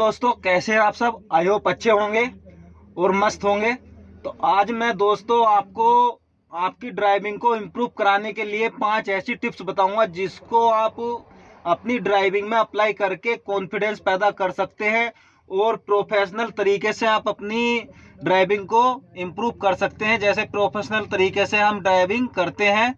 दोस्तों, कैसे हैं आप सब। आई होप अच्छे होंगे और मस्त होंगे। तो आज मैं दोस्तों आपको आपकी ड्राइविंग को इम्प्रूव कराने के लिए 5 ऐसी टिप्स बताऊंगा जिसको आप अपनी ड्राइविंग में अप्लाई करके कॉन्फिडेंस पैदा कर सकते हैं और प्रोफेशनल तरीके से आप अपनी ड्राइविंग को इम्प्रूव कर सकते हैं, जैसे प्रोफेशनल तरीके से हम ड्राइविंग करते हैं।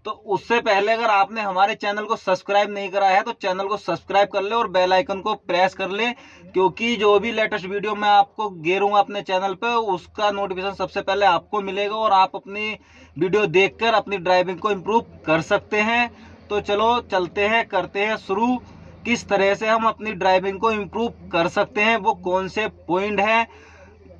तो उससे पहले अगर आपने हमारे चैनल को सब्सक्राइब नहीं करा है तो चैनल को सब्सक्राइब कर ले और बेल आइकन को प्रेस कर ले, क्योंकि जो भी लेटेस्ट वीडियो मैं आपको गेरूंगा अपने चैनल पे उसका नोटिफिकेशन सबसे पहले आपको मिलेगा और आप अपनी वीडियो देखकर अपनी ड्राइविंग को इम्प्रूव कर सकते हैं। तो चलो चलते हैं, करते हैं शुरू। किस तरह से हम अपनी ड्राइविंग को इम्प्रूव कर सकते हैं, वो कौन से पॉइंट हैं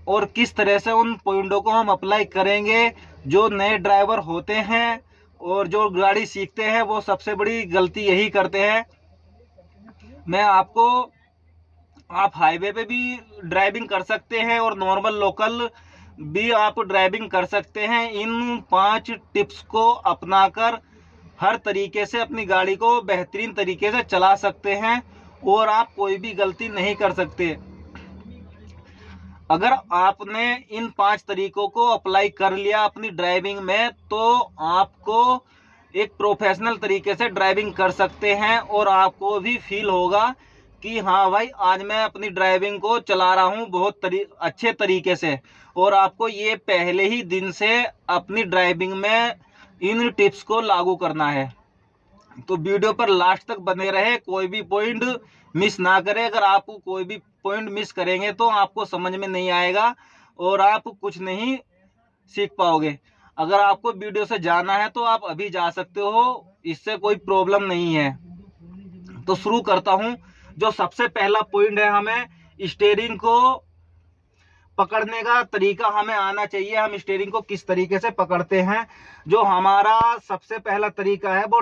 और किस तरह से उन पॉइंटों को हम अप्लाई करेंगे। जो नए ड्राइवर होते हैं और जो गाड़ी सीखते हैं वो सबसे बड़ी गलती यही करते हैं। मैं आपको, आप हाईवे पे भी ड्राइविंग कर सकते हैं और नॉर्मल लोकल भी आप ड्राइविंग कर सकते हैं। इन 5 टिप्स को अपनाकर हर तरीके से अपनी गाड़ी को बेहतरीन तरीके से चला सकते हैं और आप कोई भी गलती नहीं कर सकते। अगर आपने इन 5 तरीकों को अप्लाई कर लिया अपनी ड्राइविंग में तो आपको एक प्रोफेशनल तरीके से ड्राइविंग कर सकते हैं और आपको भी फील होगा कि हाँ भाई, आज मैं अपनी ड्राइविंग को चला रहा हूँ बहुत अच्छे तरीके से। और आपको ये पहले ही दिन से अपनी ड्राइविंग में इन टिप्स को लागू करना है। तो वीडियो पर लास्ट तक बने रहे, कोई भी पॉइंट मिस ना करें। अगर आप कोई भी पॉइंट मिस करेंगे तो आपको समझ में नहीं आएगा और आप कुछ नहीं सीख पाओगे। अगर आपको वीडियो से जाना है तो आप अभी जा सकते हो, इससे कोई प्रॉब्लम नहीं है। तो शुरू करता हूं। जो सबसे पहला पॉइंट है, हमें स्टीयरिंग को पकड़ने का तरीका हमें आना चाहिए। हम स्टीयरिंग को किस तरीके से पकड़ते हैं। जो हमारा सबसे पहला तरीका है वो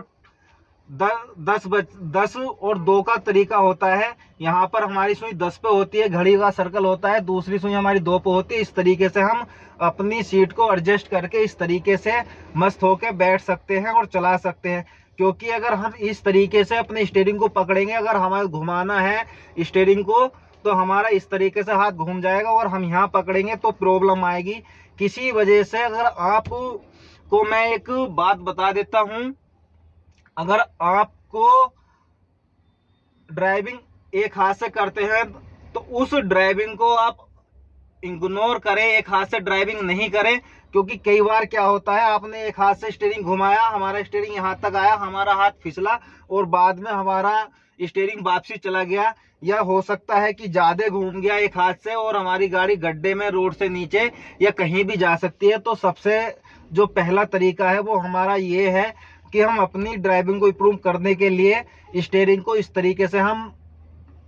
10 और 2 का तरीका होता है। यहाँ पर हमारी सुई 10 पे होती है, घड़ी का सर्कल होता है, दूसरी सुई हमारी 2 पे होती है। इस तरीके से हम अपनी सीट को एडजस्ट करके इस तरीके से मस्त होकर बैठ सकते हैं और चला सकते हैं। क्योंकि अगर हम इस तरीके से अपने स्टीयरिंग को पकड़ेंगे, अगर हमें घुमाना है स्टीयरिंग को तो हमारा इस तरीके से हाथ घूम जाएगा और हम यहाँ पकड़ेंगे तो प्रॉब्लम आएगी। किसी वजह से अगर आपको मैं एक बात बता देता हूँ, अगर आपको ड्राइविंग एक हाथ से करते हैं तो उस ड्राइविंग को आप इग्नोर करें, एक हाथ से ड्राइविंग नहीं करें। क्योंकि कई बार क्या होता है, आपने एक हाथ से स्टीयरिंग घुमाया, हमारा स्टीयरिंग यहाँ तक आया, हमारा हाथ फिसला और बाद में हमारा स्टीयरिंग वापसी चला गया, या हो सकता है कि ज्यादा घूम गया एक हाथ से और हमारी गाड़ी गड्ढे में, रोड से नीचे या कहीं भी जा सकती है। तो सबसे जो पहला तरीका है वो हमारा ये है कि हम अपनी ड्राइविंग को इम्प्रूव करने के लिए स्टीयरिंग को इस तरीके से हम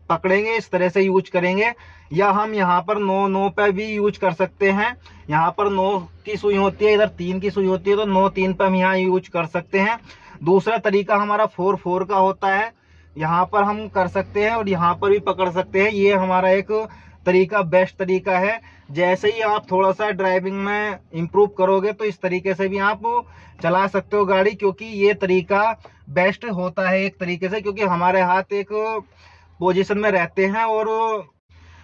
पकड़ेंगे, इस तरह से यूज करेंगे। या हम यहाँ पर 9 पे भी यूज कर सकते हैं। यहाँ पर 9 की सुई होती है, इधर 3 की सुई होती है, तो 9 3 पे हम यहाँ यूज कर सकते हैं। दूसरा तरीका हमारा 4 का होता है, यहाँ पर हम कर सकते हैं और यहाँ पर भी पकड़ सकते हैं। ये हमारा एक तरीका, बेस्ट तरीका है। जैसे ही आप थोड़ा सा ड्राइविंग में इम्प्रूव करोगे तो इस तरीके से भी आप चला सकते हो गाड़ी, क्योंकि ये तरीका बेस्ट होता है एक तरीके से। क्योंकि हमारे हाथ एक पोजीशन में रहते हैं और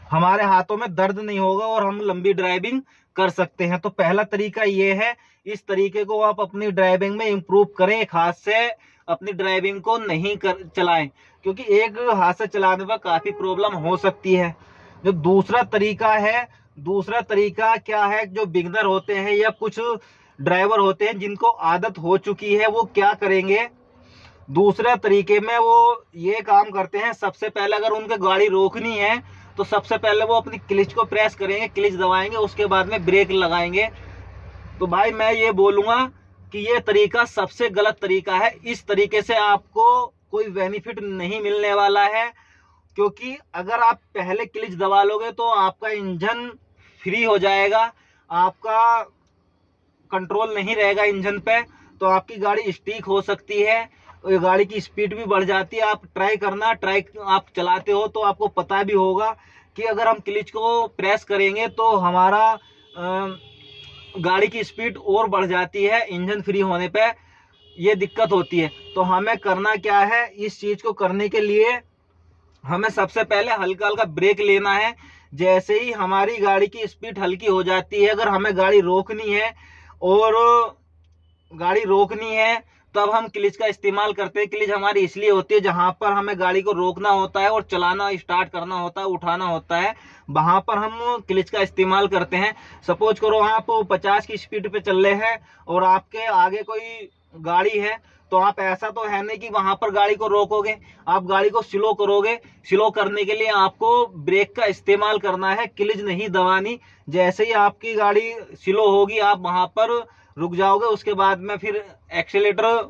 हमारे हाथों में दर्द नहीं होगा और हम लंबी ड्राइविंग कर सकते हैं। तो पहला तरीका ये है, इस तरीके को आप अपनी ड्राइविंग में इम्प्रूव करें। एक हाथ से अपनी ड्राइविंग को नहीं चलाएं, क्योंकि एक हाथ से चलाने पर काफी प्रॉब्लम हो सकती है। जो दूसरा तरीका है, दूसरा तरीका क्या है, जो बिगनर होते हैं या कुछ ड्राइवर होते हैं जिनको आदत हो चुकी है, वो क्या करेंगे, दूसरे तरीके में वो ये काम करते हैं। सबसे पहले अगर उनके गाड़ी रोकनी है तो सबसे पहले वो अपनी क्लिच को प्रेस करेंगे, क्लिच दबाएंगे, उसके बाद में ब्रेक लगाएंगे। तो भाई मैं ये बोलूँगा कि ये तरीका सबसे गलत तरीका है। इस तरीके से आपको कोई बेनिफिट नहीं मिलने वाला है, क्योंकि अगर आप पहले क्लिच दबा लोगे तो आपका इंजन फ्री हो जाएगा, आपका कंट्रोल नहीं रहेगा इंजन पे, तो आपकी गाड़ी स्टिक हो सकती है, गाड़ी की स्पीड भी बढ़ जाती है। आप ट्राई करना, आप चलाते हो तो आपको पता भी होगा कि अगर हम क्लिच को प्रेस करेंगे तो हमारा गाड़ी की स्पीड और बढ़ जाती है, इंजन फ्री होने पे ये दिक्कत होती है। तो हमें करना क्या है, इस चीज़ को करने के लिए हमें सबसे पहले हल्का हल्का ब्रेक लेना है। जैसे ही हमारी गाड़ी की स्पीड हल्की हो जाती है, अगर हमें गाड़ी रोकनी है और गाड़ी रोकनी है तब हम क्लिच का इस्तेमाल करते हैं। क्लिच हमारी इसलिए होती है जहां पर हमें गाड़ी को रोकना होता है और चलाना स्टार्ट करना होता है, उठाना होता है, वहां पर हम क्लिच का इस्तेमाल करते हैं। सपोज करो आप 50 की स्पीड पे चल रहे हैं और आपके आगे कोई गाड़ी है, तो आप ऐसा तो है नहीं कि वहां पर गाड़ी को रोकोगे, आप गाड़ी को स्लो करोगे। स्लो करने के लिए आपको ब्रेक का इस्तेमाल करना है, क्लिच नहीं दबानी। जैसे ही आपकी गाड़ी स्लो होगी आप वहां पर रुक जाओगे, उसके बाद में फिर एक्सीलेटर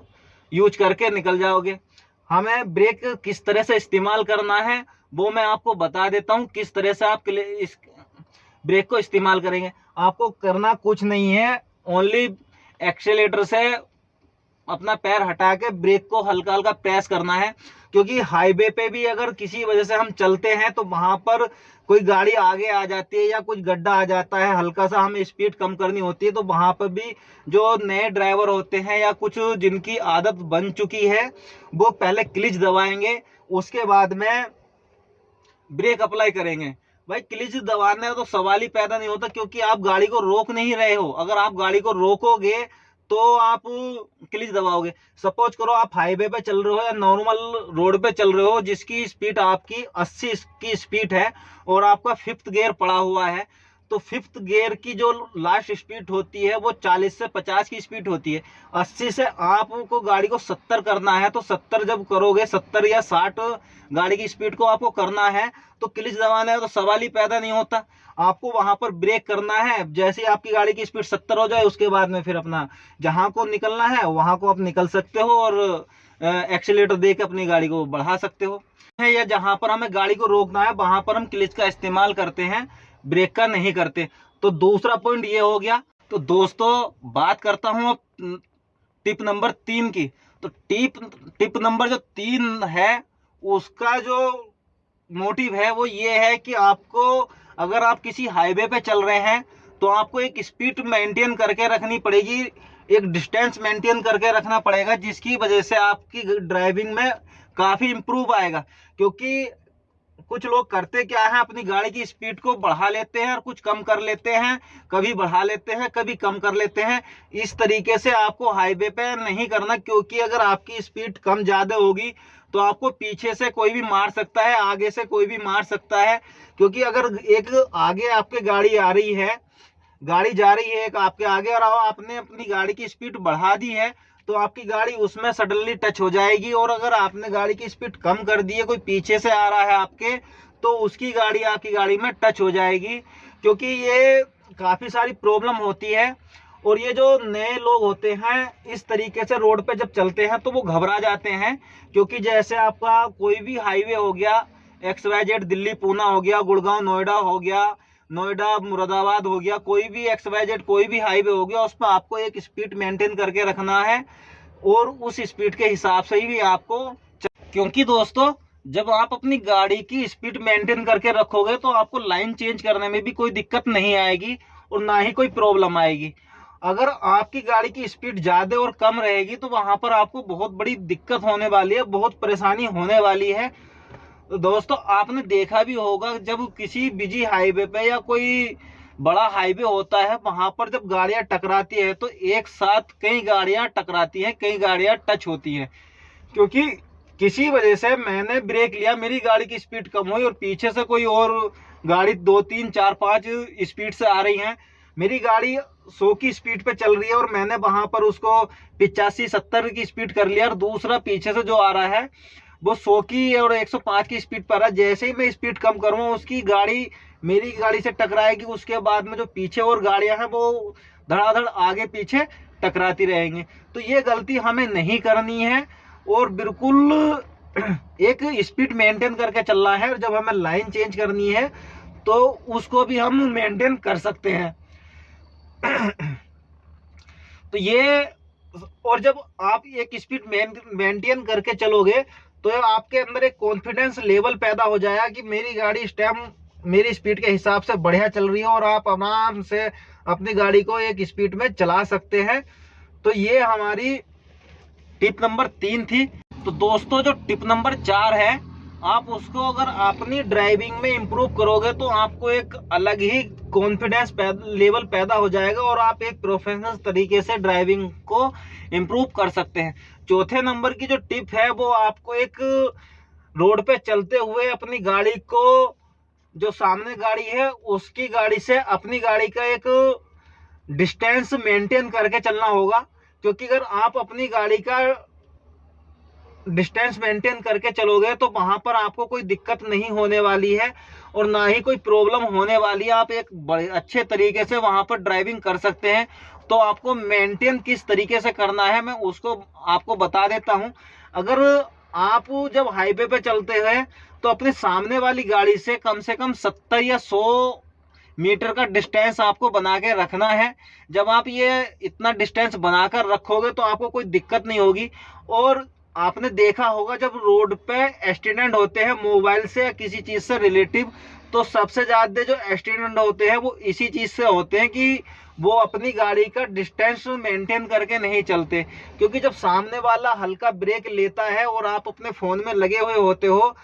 यूज करके निकल जाओगे। हमें ब्रेक किस तरह से इस्तेमाल करना है वो मैं आपको बता देता हूं, किस तरह से आप इस ब्रेक को इस्तेमाल करेंगे। आपको करना कुछ नहीं है, ओनली एक्सीलेटर से अपना पैर हटा के ब्रेक को हल्का हल्का प्रेस करना है। क्योंकि हाईवे पे भी अगर किसी वजह से हम चलते हैं तो वहां पर कोई गाड़ी आगे आ जाती है या कुछ गड्ढा आ जाता है, हल्का सा हमें स्पीड कम करनी होती है, तो वहां पर भी जो नए ड्राइवर होते हैं या कुछ जिनकी आदत बन चुकी है वो पहले क्लिच दबाएंगे, उसके बाद में ब्रेक अप्लाई करेंगे। भाई क्लिच दबाने का तो सवाल ही पैदा नहीं होता, क्योंकि आप गाड़ी को रोक नहीं रहे हो। अगर आप गाड़ी को रोकोगे तो आप क्लिच दबाओगे। सपोज करो आप हाईवे पे चल रहे हो या नॉर्मल रोड पे चल रहे हो जिसकी स्पीड आपकी 80 की स्पीड है और आपका 5th गियर पड़ा हुआ है, तो 5th गियर की जो लास्ट स्पीड होती है वो 40 से 50 की स्पीड होती है। 80 से आपको गाड़ी को 70 करना है, तो 70 जब करोगे, 70 या 60 गाड़ी की स्पीड को आपको करना है, तो क्लिच दबाने का तो सवाल ही पैदा नहीं होता। आपको वहां पर ब्रेक करना है। जैसे ही आपकी गाड़ी की स्पीड 70 हो जाए उसके बाद में फिर अपना जहां को निकलना है वहां को आप निकल सकते हो और एक्सीलेटर दे के अपनी गाड़ी को बढ़ा सकते हो। या जहां पर हमें गाड़ी को रोकना है वहां पर हम क्लिच का इस्तेमाल करते हैं, ब्रेक का नहीं करते। तो दूसरा पॉइंट ये हो गया। तो दोस्तों बात करता हूं टिप नंबर 3 की। तो टिप नंबर जो 3 है उसका जो मोटिव है वो ये है कि आपको, अगर आप किसी हाईवे पे चल रहे हैं तो आपको एक स्पीड मेंटेन करके रखनी पड़ेगी, एक डिस्टेंस मेंटेन करके रखना पड़ेगा, जिसकी वजह से आपकी ड्राइविंग में काफ़ी इम्प्रूव आएगा। क्योंकि कुछ लोग करते क्या है, अपनी गाड़ी की स्पीड को बढ़ा लेते हैं और कुछ कम कर लेते हैं, कभी बढ़ा लेते हैं कभी कम कर लेते हैं। इस तरीके से आपको हाईवे पे नहीं करना, क्योंकि अगर आपकी स्पीड कम ज़्यादा होगी तो आपको पीछे से कोई भी मार सकता है, आगे से कोई भी मार सकता है। क्योंकि अगर एक आगे आपके गाड़ी आ रही है, गाड़ी जा रही है एक आपके आगे और आपने अपनी गाड़ी की स्पीड बढ़ा दी है, तो आपकी गाड़ी उसमें सडनली टच हो जाएगी। और अगर आपने गाड़ी की स्पीड कम कर दी है, कोई पीछे से आ रहा है आपके, तो उसकी गाड़ी आपकी गाड़ी में टच हो जाएगी। क्योंकि ये काफ़ी सारी प्रॉब्लम होती है। और ये जो नए लोग होते हैं इस तरीके से रोड पे जब चलते हैं तो वो घबरा जाते हैं। क्योंकि जैसे आपका कोई भी हाईवे हो गया, XYZ दिल्ली पूना हो गया, गुड़गांव नोएडा हो गया, नोएडा मुरादाबाद हो गया, कोई भी XYZ कोई भी हाईवे हो गया, उस पर आपको एक स्पीड मेंटेन करके रखना है और उस स्पीड के हिसाब से ही आपको। क्योंकि दोस्तों जब आप अपनी गाड़ी की स्पीड मेंटेन करके रखोगे तो आपको लाइन चेंज करने में भी कोई दिक्कत नहीं आएगी और ना ही कोई प्रॉब्लम आएगी। अगर आपकी गाड़ी की स्पीड ज़्यादा और कम रहेगी तो वहाँ पर आपको बहुत बड़ी दिक्कत होने वाली है, बहुत परेशानी होने वाली है। तो दोस्तों आपने देखा भी होगा, जब किसी बिजी हाईवे पे या कोई बड़ा हाईवे होता है वहां पर जब गाड़ियां टकराती है तो एक साथ कई गाड़ियां टकराती हैं, कई गाड़ियां टच होती हैं। क्योंकि किसी वजह से मैंने ब्रेक लिया, मेरी गाड़ी की स्पीड कम हुई और पीछे से कोई और गाड़ी 2 3 4 5 स्पीड से आ रही है। मेरी गाड़ी 100 की स्पीड पे चल रही है और मैंने वहां पर उसको 85 70 की स्पीड कर लिया, और दूसरा पीछे से जो आ रहा है वो 100 की और 105 की स्पीड पर है। जैसे ही मैं स्पीड कम करूँगा उसकी गाड़ी मेरी गाड़ी से टकराएगी, उसके बाद में जो पीछे और गाड़ियां हैं वो धड़ाधड़ आगे पीछे टकराती रहेंगी। तो ये गलती हमें नहीं करनी है और बिल्कुल एक स्पीड मेंटेन करके चलना है। और जब हमें लाइन चेंज करनी है तो उसको भी हम मेंटेन कर सकते हैं। तो ये, और जब आप एक स्पीड मेंटेन करके चलोगे तो आपके अंदर एक कॉन्फिडेंस लेवल पैदा हो जाएगा कि मेरी गाड़ी इस टाइम मेरी स्पीड के हिसाब से बढ़िया चल रही है और आप आराम से अपनी गाड़ी को एक स्पीड में चला सकते हैं। तो ये हमारी टिप नंबर 3 थी। तो दोस्तों जो टिप नंबर 4 है आप उसको अगर अपनी ड्राइविंग में इम्प्रूव करोगे तो आपको एक अलग ही कॉन्फिडेंस लेवल पैदा हो जाएगा और आप एक प्रोफेशनल तरीके से ड्राइविंग को इम्प्रूव कर सकते हैं। चौथे नंबर की जो टिप है वो आपको एक रोड पे चलते हुए अपनी गाड़ी को, जो सामने गाड़ी है उसकी गाड़ी से अपनी गाड़ी का एक डिस्टेंस मेंटेन करके चलना होगा, क्योंकि अगर आप अपनी गाड़ी का डिस्टेंस मेंटेन करके चलोगे तो वहां पर आपको कोई दिक्कत नहीं होने वाली है और ना ही कोई प्रॉब्लम होने वाली है। आप एक बड़े अच्छे तरीके से वहां पर ड्राइविंग कर सकते हैं। तो आपको मेंटेन किस तरीके से करना है मैं उसको आपको बता देता हूं। अगर आप जब हाईवे पे चलते हैं तो अपने सामने वाली गाड़ी से कम 70 या 100 मीटर का डिस्टेंस आपको बना के रखना है। जब आप ये इतना डिस्टेंस बनाकर रखोगे तो आपको कोई दिक्कत नहीं होगी। और आपने देखा होगा जब रोड पे एक्सीडेंट होते हैं मोबाइल से या किसी चीज से रिलेटिव, तो सबसे ज्यादा जो एक्सीडेंट होते हैं वो इसी चीज से होते हैं कि वो अपनी गाड़ी का डिस्टेंस मेंटेन करके नहीं चलते। क्योंकि जब सामने वाला हल्का ब्रेक लेता है और आप अपने फोन में लगे हुए होते हो,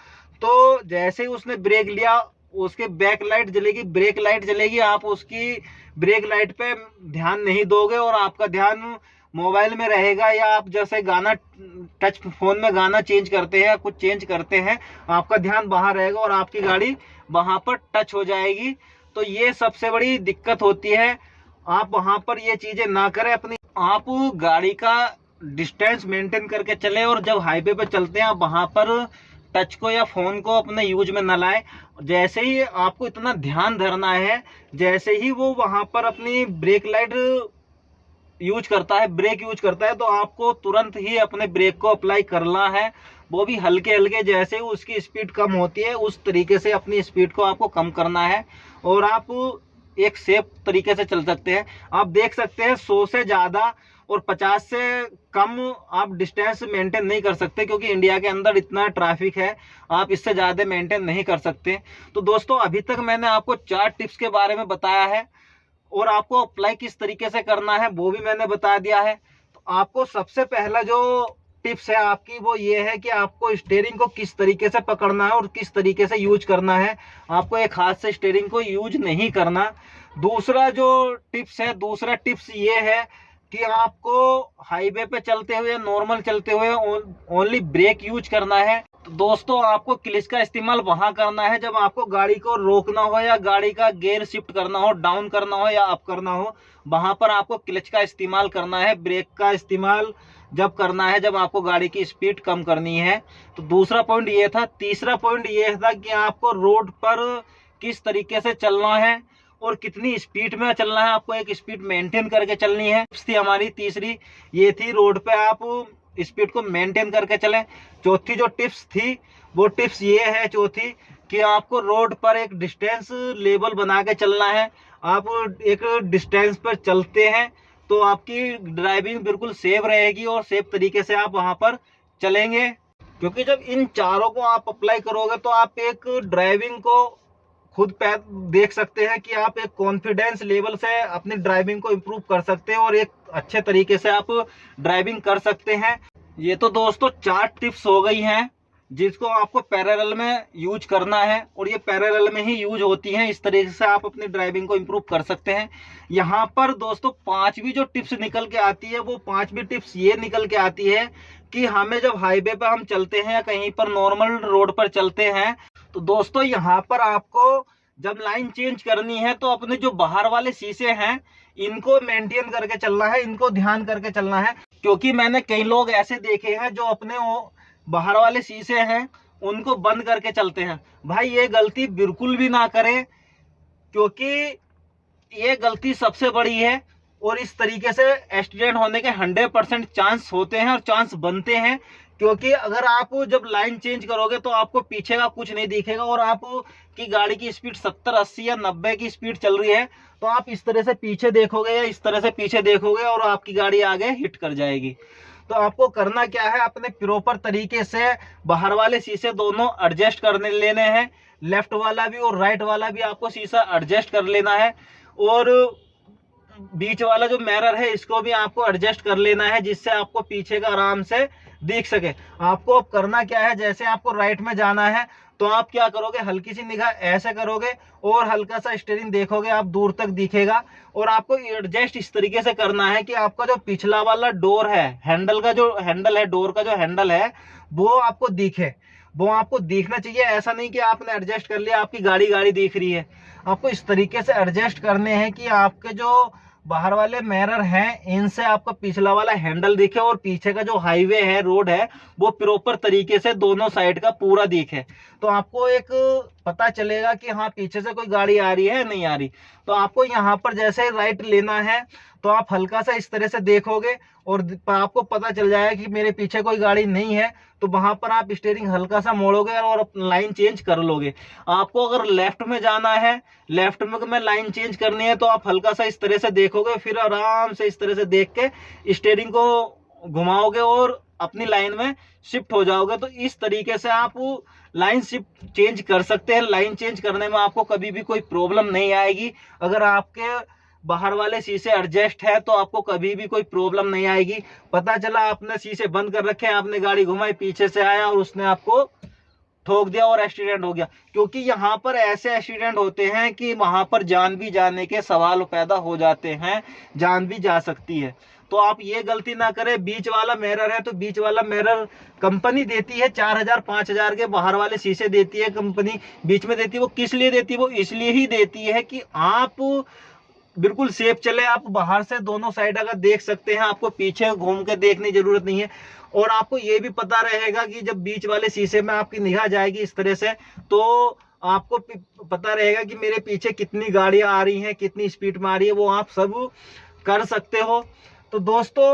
तो जैसे ही उसने ब्रेक लिया उसके बैक लाइट जलेगी, ब्रेक लाइट जलेगी, आप उसकी ब्रेक लाइट पे ध्यान नहीं दोगे और आपका ध्यान मोबाइल में रहेगा, या आप जैसे गाना टच फोन में गाना चेंज करते हैं या कुछ चेंज करते हैं, आपका ध्यान वहां रहेगा और आपकी गाड़ी वहां पर टच हो जाएगी। तो ये सबसे बड़ी दिक्कत होती है। आप वहां पर ये चीजें ना करें, अपनी आप गाड़ी का डिस्टेंस मेंटेन करके चले और जब हाईवे पे चलते हैं आप वहां पर टच को या फोन को अपने यूज में न लाए। जैसे ही आपको इतना ध्यान धरना है, जैसे ही वो वहां पर अपनी ब्रेक लाइट यूज करता है, ब्रेक यूज करता है, तो आपको तुरंत ही अपने ब्रेक को अप्लाई करना है, वो भी हल्के हल्के। जैसे ही उसकी स्पीड कम होती है उस तरीके से अपनी स्पीड को आपको कम करना है और आप एक सेफ तरीके से चल सकते हैं। आप देख सकते हैं 100 से ज़्यादा और 50 से कम आप डिस्टेंस मेंटेन नहीं कर सकते, क्योंकि इंडिया के अंदर इतना ट्रैफिक है, आप इससे ज़्यादा मेंटेन नहीं कर सकते। तो दोस्तों अभी तक मैंने आपको 4 टिप्स के बारे में बताया है और आपको अप्लाई किस तरीके से करना है वो भी मैंने बता दिया है। तो आपको सबसे पहला जो टिप्स है आपकी वो ये है कि आपको स्टीयरिंग को किस तरीके से पकड़ना है और किस तरीके से यूज करना है। आपको एक हाथ से स्टीयरिंग को यूज नहीं करना। दूसरा जो टिप्स है, दूसरा टिप्स ये है कि आपको हाईवे पे चलते हुए, नॉर्मल चलते हुए ओनली ब्रेक यूज करना है। तो दोस्तों आपको क्लच का इस्तेमाल वहां करना है जब आपको गाड़ी को रोकना हो या गाड़ी का गियर शिफ्ट करना हो, डाउन करना हो या अप करना हो, वहां पर आपको क्लच का इस्तेमाल करना है। ब्रेक का इस्तेमाल जब करना है जब आपको गाड़ी की स्पीड कम करनी है। तो दूसरा पॉइंट ये था। तीसरा पॉइंट ये था कि आपको रोड पर किस तरीके से चलना है और कितनी स्पीड में चलना है, आपको एक स्पीड मेंटेन करके चलनी है। टिप्स थी हमारी तीसरी, ये थी रोड पे आप स्पीड को मेंटेन करके चलें। चौथी जो टिप्स थी वो टिप्स ये है चौथी कि आपको रोड पर एक डिस्टेंस लेवल बना के चलना है। आप एक डिस्टेंस पर चलते हैं तो आपकी ड्राइविंग बिल्कुल सेफ रहेगी और सेफ तरीके से आप वहां पर चलेंगे। क्योंकि जब इन चारों को आप अप्लाई करोगे तो आप एक ड्राइविंग को खुद देख सकते हैं कि आप एक कॉन्फिडेंस लेवल से अपनी ड्राइविंग को इम्प्रूव कर सकते हैं और एक अच्छे तरीके से आप ड्राइविंग कर सकते हैं। ये तो दोस्तों 4 टिप्स हो गई हैं जिसको आपको पैरेलल में यूज करना है और ये पैरेलल में ही यूज होती हैं। इस तरीके से आप अपनी ड्राइविंग को इम्प्रूव कर सकते हैं। यहाँ पर दोस्तों 5वीं जो टिप्स निकल के आती है वो 5वीं टिप्स ये निकल के आती है कि हमें जब हाईवे पर हम चलते हैं या कहीं पर नॉर्मल रोड पर चलते हैं तो दोस्तों यहाँ पर आपको जब लाइन चेंज करनी है तो अपने जो बाहर वाले शीशे हैं इनको मेंटेन करके चलना है, इनको ध्यान करके चलना है। क्योंकि मैंने कई लोग ऐसे देखे हैं जो अपने वो बाहर वाले शीशे हैं उनको बंद करके चलते हैं। भाई ये गलती बिल्कुल भी ना करें, क्योंकि ये गलती सबसे बड़ी है और इस तरीके से एक्सीडेंट होने के 100% चांस होते हैं और चांस बनते हैं। क्योंकि अगर आप जब लाइन चेंज करोगे तो आपको पीछे का कुछ नहीं दिखेगा और आप की गाड़ी की स्पीड 70, 80 या 90 की स्पीड चल रही है तो आप इस तरह से पीछे देखोगे या इस तरह से पीछे देखोगे और आपकी गाड़ी आगे हिट कर जाएगी। तो आपको करना क्या है, अपने प्रॉपर तरीके से बाहर वाले शीशे दोनों एडजस्ट करने लेने हैं, लेफ्ट वाला भी और राइट वाला भी आपको शीशा एडजस्ट कर लेना है और बीच वाला जो मिरर है इसको भी आपको एडजस्ट कर लेना है, जिससे आपको पीछे का आराम से दिख सके। आपको अब करना क्या है, जैसे आपको राइट में जाना है तो आप क्या करोगे, हल्की सी निगाह ऐसे करोगे और हल्का सा स्टीयरिंग देखोगे, आप दूर तक दिखेगा। और आपको एडजस्ट इस तरीके से करना है कि आपका जो पिछला वाला डोर है, हैंडल का जो हैंडल है, डोर का जो हैंडल है, वो आपको दिखे, वो आपको दिखना चाहिए। ऐसा नहीं कि आपने एडजस्ट कर लिया, आपकी गाड़ी गाड़ी दिख रही है। आपको इस तरीके से एडजस्ट करने हैं कि आपके जो बाहर वाले मिरर हैं इनसे आपका पिछला वाला हैंडल दिखे और पीछे का जो हाईवे है, रोड है, वो प्रॉपर तरीके से दोनों साइड का पूरा दिखे। तो आपको एक पता चलेगा कि हाँ पीछे से कोई गाड़ी आ रही है नहीं आ रही। तो आपको यहाँ पर जैसे राइट लेना है तो आप हल्का सा इस तरह से देखोगे और आपको पता चल जाएगा कि मेरे पीछे कोई गाड़ी नहीं है। तो वहां पर आप स्टीयरिंग हल्का सा मोड़ोगे और लाइन चेंज कर लोगे। आपको अगर लेफ्ट में जाना है, लेफ्ट में लाइन चेंज करनी है, तो आप हल्का सा इस तरह से देखोगे, फिर आराम से इस तरह से देख के स्टीयरिंग को घुमाओगे और अपनी लाइन में शिफ्ट हो जाओगे। तो इस तरीके से आप लाइन शिफ्ट चेंज कर सकते हैं। लाइन चेंज करने में आपको कभी भी कोई प्रॉब्लम नहीं आएगी। अगर आपके बाहर वाले शीशे एडजस्ट है तो आपको कभी भी कोई प्रॉब्लम नहीं आएगी। पता चला आपने शीशे बंद कर रखे हैं, आपने गाड़ी घुमाई, पीछे से आया और उसने आपको ठोक दिया और एक्सीडेंट हो गया। क्योंकि यहाँ पर ऐसे एक्सीडेंट होते हैं कि वहां पर जान भी जाने के सवाल पैदा हो जाते हैं, जान भी जा सकती है। तो आप ये गलती ना करें। बीच वाला मिरर है तो बीच वाला मिरर कंपनी देती है 4000 5000 के, बाहर वाले शीशे देती है कंपनी, बीच में देती है। वो किस लिए देती है? वो इसलिए ही देती है कि आप बिल्कुल सेफ चले। आप बाहर से दोनों साइड अगर देख सकते हैं, आपको पीछे घूम के देखने की जरूरत नहीं है। और आपको ये भी पता रहेगा कि जब बीच वाले शीशे में आपकी निगाह जाएगी इस तरह से, तो आपको पता रहेगा कि मेरे पीछे कितनी गाड़ियां आ रही हैं, कितनी स्पीड में आ रही है, वो आप सब कर सकते हो। तो दोस्तों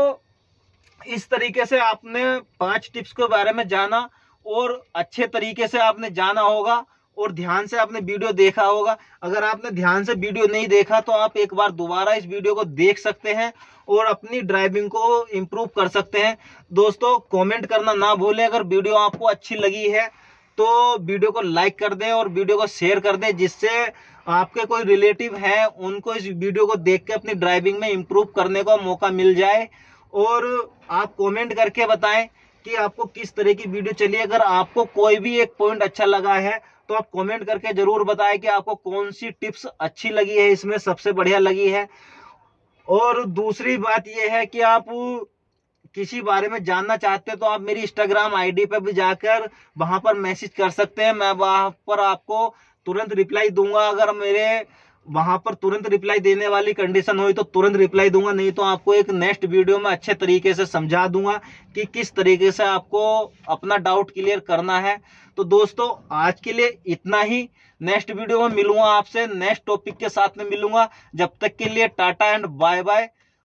इस तरीके से आपने 5 टिप्स के बारे में जाना और अच्छे तरीके से आपने जाना होगा और ध्यान से आपने वीडियो देखा होगा। अगर आपने ध्यान से वीडियो नहीं देखा तो आप एक बार दोबारा इस वीडियो को देख सकते हैं और अपनी ड्राइविंग को इम्प्रूव कर सकते हैं। दोस्तों कमेंट करना ना भूलें। अगर वीडियो आपको अच्छी लगी है तो वीडियो को लाइक कर दें और वीडियो को शेयर कर दें, जिससे आपके कोई रिलेटिव हैं उनको इस वीडियो को देख के अपनी ड्राइविंग में इम्प्रूव करने का मौका मिल जाए। और आप कमेंट करके बताएं कि आपको किस तरह की वीडियो चली। अगर आपको कोई भी एक पॉइंट अच्छा लगा है तो आप कमेंट करके जरूर बताएं कि आपको कौन सी टिप्स अच्छी लगी है, इसमें सबसे बढ़िया लगी है। और दूसरी बात यह है कि आप किसी बारे में जानना चाहते हैं तो आप मेरी इंस्टाग्राम आईडी पर भी जाकर वहां पर मैसेज कर सकते हैं। मैं वहां पर आपको तुरंत रिप्लाई दूंगा। अगर मेरे वहां पर तुरंत रिप्लाई देने वाली कंडीशन हुई तो तुरंत रिप्लाई दूंगा, नहीं तो आपको एक नेक्स्ट वीडियो में अच्छे तरीके से समझा दूंगा कि किस तरीके से आपको अपना डाउट क्लियर करना है। तो दोस्तों आज के लिए इतना ही। नेक्स्ट वीडियो में मिलूंगा आपसे, नेक्स्ट टॉपिक के साथ में मिलूंगा। जब तक के लिए टाटा एंड बाय बाय।